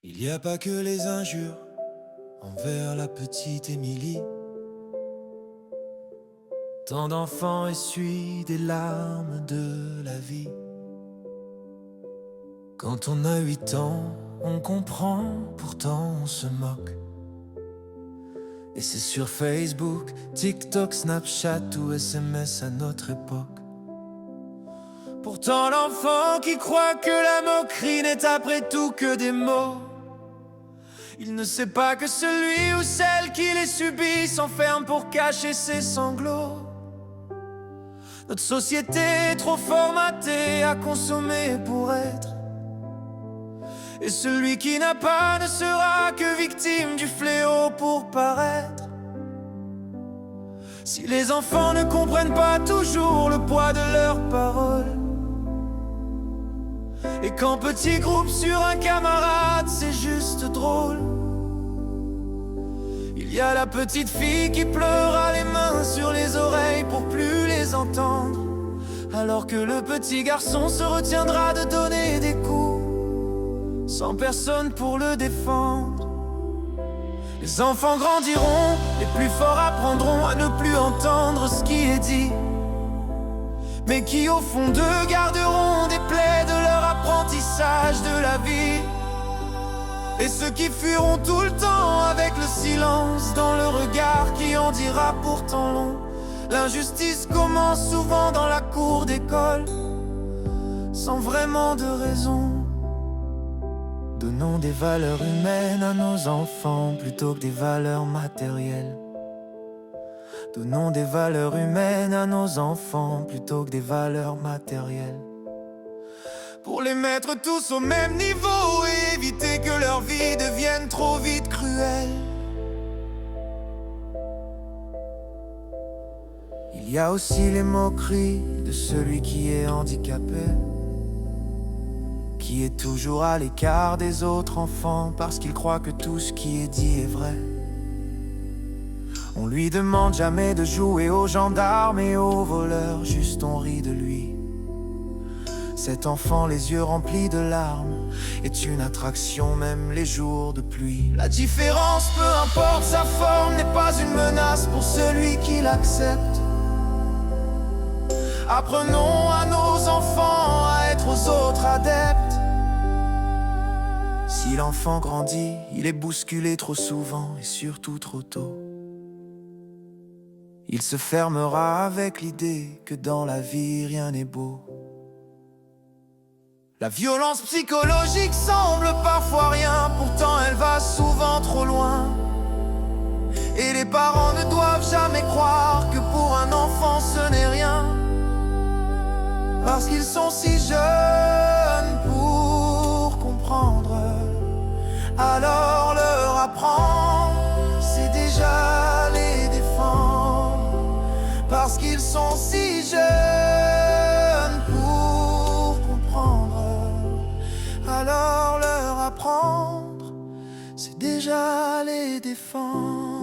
Il n'y a pas que les injures envers la petite Émilie. Tant d'enfants essuient des larmes de la vie. Quand on a 8 ans, on comprend, pourtant on se moque. Et c'est sur Facebook, TikTok, Snapchat ou SMS à notre époque. Pourtant l'enfant qui croit que la moquerie n'est après tout que des mots, il ne sait pas que celui ou celle qui les subit s'enferme pour cacher ses sanglots. Notre société est trop formatée à consommer pour être. Et celui qui n'a pas ne sera que victime du fléau pour paraître. Si les enfants ne comprennent pas toujours le poids de leurs paroles, et qu'en petit groupe sur un camarade c'est juste drôle, il y a la petite fille qui pleura les mains sur les oreilles pour plus les entendre, alors que le petit garçon se retiendra de donner des coups sans personne pour le défendre. Les enfants grandiront, les plus forts apprendront à ne plus entendre ce qui est dit, mais qui au fond d'eux garderont des plaies de leur apprentissage de la vie. Et ceux qui fuiront tout le temps avec le silence dans le regard qui en dira pourtant long. L'injustice commence souvent dans la cour d'école, sans vraiment de raison. Donnons des valeurs humaines à nos enfants plutôt que des valeurs matérielles. Donnons des valeurs humaines à nos enfants plutôt que des valeurs matérielles. Pour les mettre tous au même niveau et éviter que leur vie devienne trop vite cruelle. Il y a aussi les moqueries de celui qui est handicapé, qui est toujours à l'écart des autres enfants parce qu'il croit que tout ce qui est dit est vrai. On lui demande jamais de jouer aux gendarmes et aux voleurs, juste on rit de lui. Cet enfant, les yeux remplis de larmes, est une attraction même les jours de pluie. La différence, peu importe sa forme, n'est pas une menace pour celui qui l'accepte. Apprenons à nos enfants à être aux autres adeptes. Si l'enfant grandit, il est bousculé trop souvent et surtout trop tôt. Il se fermera avec l'idée que dans la vie rien n'est beau. La violence psychologique semble parfois rien, pourtant elle va souvent trop loin. Et les parents ne doivent jamais croire que pour un enfant ce n'est rien, parce qu'ils sont si jeunes pour comprendre. Alors leur apprendre, c'est déjà les défendre, parce qu'ils sont si jeunes pour comprendre. Alors leur apprendre, c'est déjà les défendre.